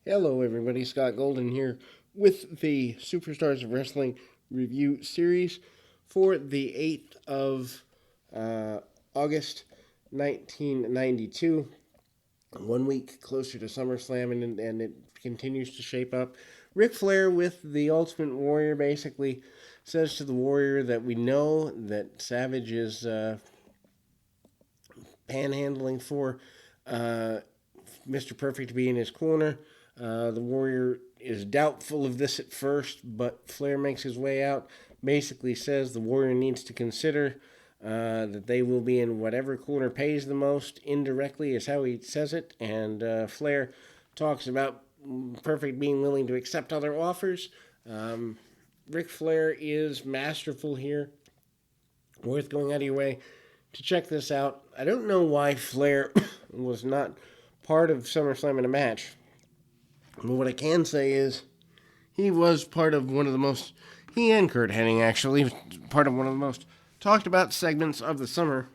Hello, everybody. Scott Golden here with the Superstars of Wrestling review series for the 8th of August 1992. 1 week closer to SummerSlam, and it continues to shape up. Ric Flair with the Ultimate Warrior basically says to the Warrior that we know that Savage is panhandling for Mr. Perfect to be in his corner. The Warrior is doubtful of this at first, but Flair makes his way out. Basically says the Warrior needs to consider that they will be in whatever corner pays the most. Indirectly is how he says it. And Flair talks about Perfect being willing to accept other offers. Ric Flair is masterful here. Worth going out of your way to check this out. I don't know why Flair was not part of SummerSlam in a match. But what I can say is he was part of one of the most, he and Kurt Hennig actually, was part of one of the most talked about segments of the summer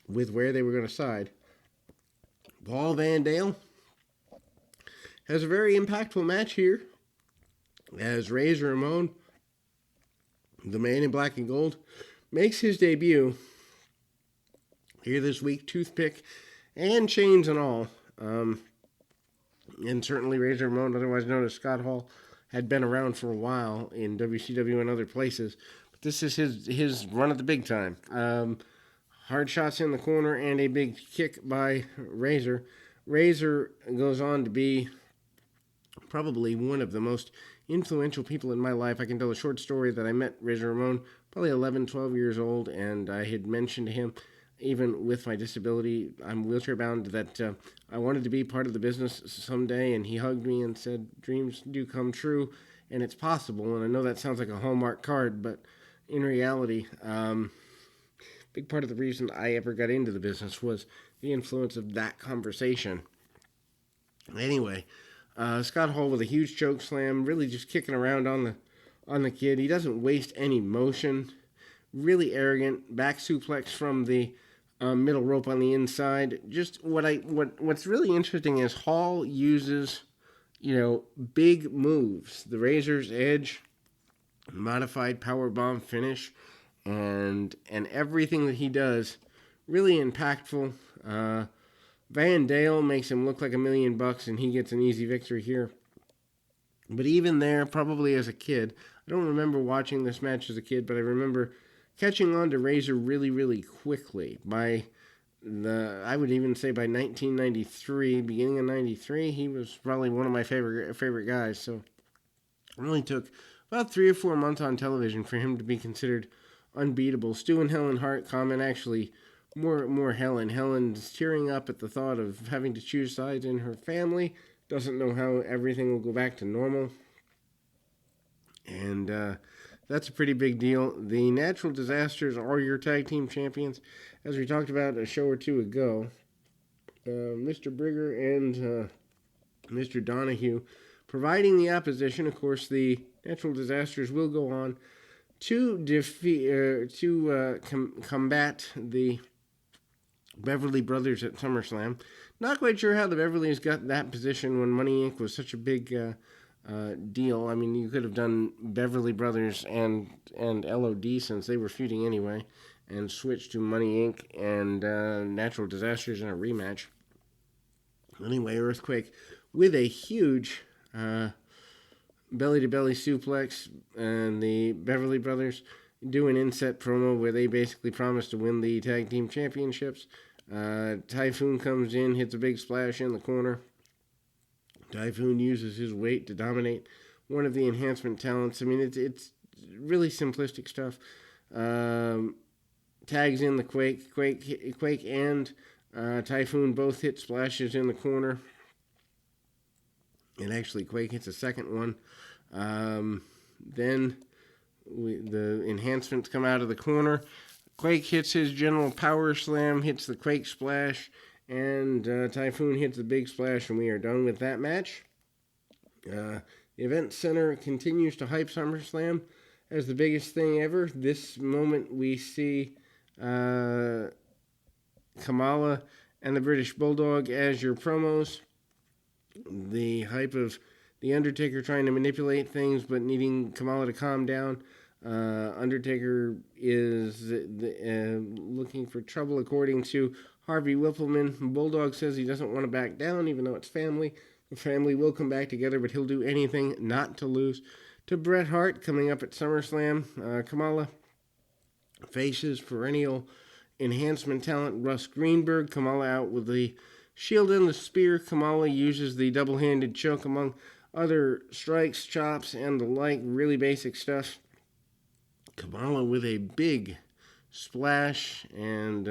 with where they were going to side. Paul Van Dale has a very impactful match here as Razor Ramon, the man in black and gold, makes his debut here this week, toothpick and chains and all. And certainly Razor Ramon, otherwise known as Scott Hall, had been around for a while in WCW and other places. But this is his run at the big time. Hard shots in the corner and a big kick by Razor. Razor goes on to be probably one of the most influential people in my life. I can tell a short story that I met Razor Ramon probably 11, 12 years old, and I had mentioned to him, even with my disability, I'm wheelchair bound, that I wanted to be part of the business someday, and he hugged me and said, dreams do come true, and it's possible. And I know that sounds like a Hallmark card, but in reality, big part of the reason I ever got into the business was the influence of that conversation. Anyway, Scott Hall with a huge choke slam, really just kicking around on the kid. He doesn't waste any motion. Really arrogant back suplex from the middle rope on the inside. Just what's really interesting is Hall uses, big moves. The Razor's Edge, modified powerbomb finish, and everything that he does, really impactful. Van Dale makes him look like $1 million, and he gets an easy victory here. But even there, probably as a kid, I don't remember watching this match as a kid, but I remember catching on to Razor really, really quickly. I would even say by 1993, beginning of 93, he was probably one of my favorite guys. So it really took about 3 or 4 months on television for him to be considered unbeatable. Stu and Helen Hart comment actually more Helen. Helen's tearing up at the thought of having to choose sides in her family. Doesn't know how everything will go back to normal. And that's a pretty big deal. The Natural Disasters are your tag team champions. As we talked about a show or two ago, Mr. Brigger and Mr. Donahue providing the opposition. Of course, the Natural Disasters will go on to combat the Beverly Brothers at SummerSlam. Not quite sure how the Beverlys got that position when Money Inc. was such a big deal. I mean, you could have done Beverly Brothers and LOD since they were feuding anyway, and switched to Money Inc. and Natural Disasters in a rematch. Anyway, Earthquake with a huge belly-to-belly suplex, and the Beverly Brothers do an inset promo where they basically promise to win the tag team championships. Typhoon comes in, hits a big splash in the corner. Typhoon uses his weight to dominate one of the enhancement talents. I mean, it's really simplistic stuff. Tags in the Quake and Typhoon both hit splashes in the corner. And actually, Quake hits a second one. Then the enhancements come out of the corner. Quake hits his general power slam, hits the Quake splash, and Typhoon hits the big splash, and we are done with that match. The Event Center continues to hype SummerSlam as the biggest thing ever. This moment we see Kamala and the British Bulldog as your promos. The hype of The Undertaker trying to manipulate things but needing Kamala to calm down. Undertaker is looking for trouble, according to Harvey Whippleman. Bulldog says he doesn't want to back down, even though it's family. The family will come back together, but he'll do anything not to lose. To Bret Hart, coming up at SummerSlam, Kamala faces perennial enhancement talent Russ Greenberg. Kamala out with the shield and the spear. Kamala uses the double-handed choke, among other strikes, chops, and the like. Really basic stuff. Kamala with a big splash, and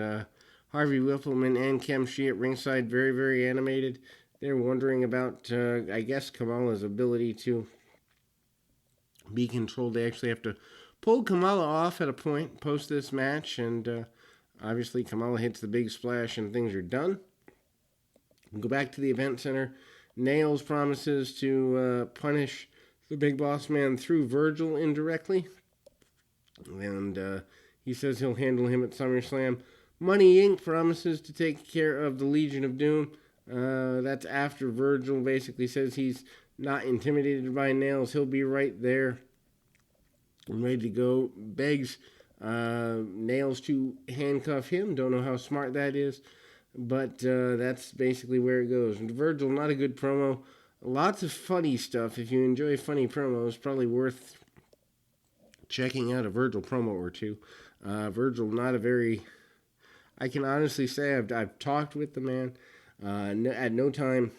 Harvey Whippleman and Kem Shee at ringside, very, very animated. They're wondering about, I guess, Kamala's ability to be controlled. They actually have to pull Kamala off at a point post this match, and obviously Kamala hits the big splash and things are done. We'll go back to the event center. Nails promises to punish the Big Boss Man through Virgil indirectly, and he says he'll handle him at SummerSlam. Money Inc. promises to take care of the Legion of Doom. That's after Virgil basically says he's not intimidated by Nails. He'll be right there and ready to go. Begs Nails to handcuff him. Don't know how smart that is, but that's basically where it goes. And Virgil, not a good promo. Lots of funny stuff. If you enjoy funny promos, probably worth checking out a Virgil promo or two. Virgil, not a very... I can honestly say I've talked with the man. At no time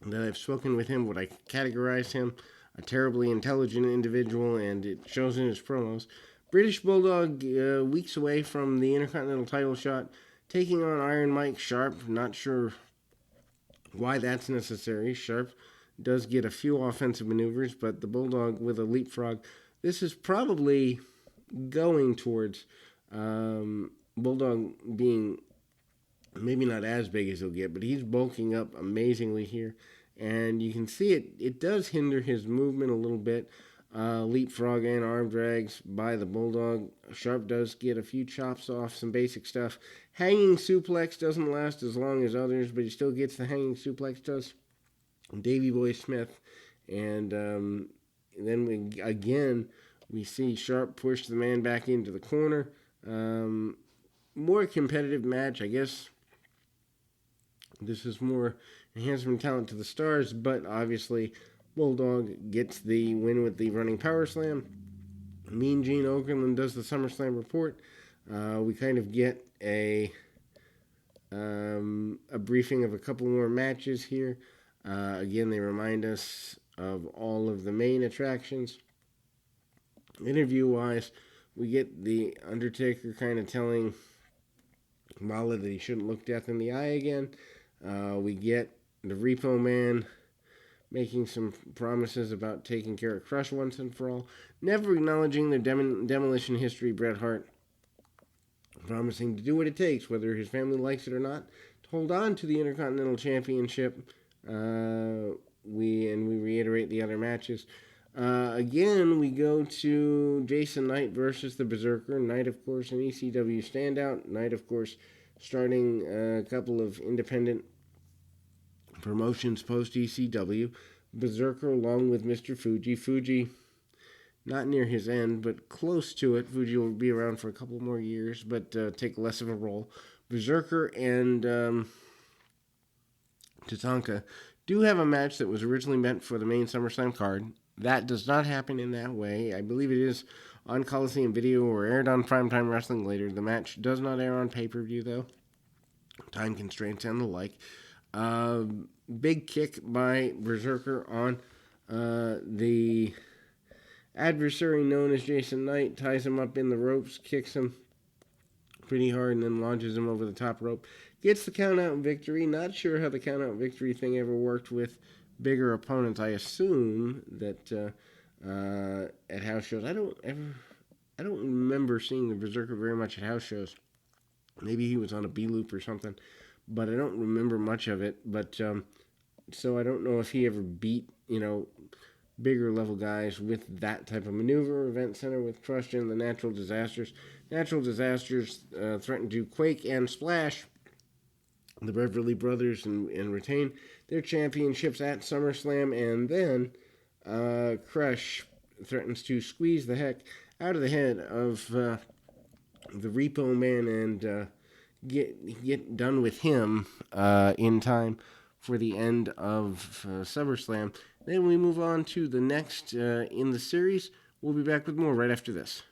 that I've spoken with him would I categorize him a terribly intelligent individual, and it shows in his promos. British Bulldog, weeks away from the Intercontinental title shot, taking on Iron Mike Sharp. Not sure why that's necessary. Sharp does get a few offensive maneuvers, but the Bulldog with a leapfrog. This is probably going towards Bulldog being maybe not as big as he'll get, but he's bulking up amazingly here. And you can see it does hinder his movement a little bit. Leapfrog and arm drags by the Bulldog. Sharp does get a few chops off, some basic stuff. Hanging suplex doesn't last as long as others, but he still gets the hanging suplex, does Davey Boy Smith. And then we see Sharp push the man back into the corner. More competitive match, I guess. This is more enhancement talent to the stars, but obviously Bulldog gets the win with the running power slam. Mean Gene Okerlund does the SummerSlam report. We kind of get a briefing of a couple more matches here. Again, they remind us of all of the main attractions. Interview-wise, we get the Undertaker kind of telling Kamala that he shouldn't look death in the eye again. We get the Repo Man making some promises about taking care of Crush once and for all. Never acknowledging the demolition history, Bret Hart promising to do what it takes, whether his family likes it or not, to hold on to the Intercontinental Championship. We reiterate the other matches. Again, we go to Jason Knight versus the Berserker. Knight, of course, an ECW standout. Knight, of course, starting a couple of independent promotions post-ECW. Berserker along with Mr. Fuji. Fuji, not near his end, but close to it. Fuji will be around for a couple more years, but take less of a role. Berserker and Tatanka do have a match that was originally meant for the main SummerSlam card. That does not happen in that way. I believe it is on Coliseum Video or aired on Primetime Wrestling later. The match does not air on pay-per-view, though. Time constraints and the like. Big kick by Berserker on the adversary known as Jason Knight. Ties him up in the ropes, kicks him pretty hard, and then launches him over the top rope. Gets the count-out victory. Not sure how the count-out victory thing ever worked with bigger opponents. I assume that at house shows, I don't remember seeing the Berserker very much at house shows. Maybe he was on a B loop or something, but I don't remember much of it. But so I don't know if he ever beat bigger level guys with that type of maneuver. Event Center with Crush and the Natural Disasters. Natural Disasters threaten to quake and splash the Beverly Brothers and retain. their championships at SummerSlam, and then Crush threatens to squeeze the heck out of the head of the Repo Man and get done with him in time for the end of SummerSlam. Then we move on to the next in the series. We'll be back with more right after this.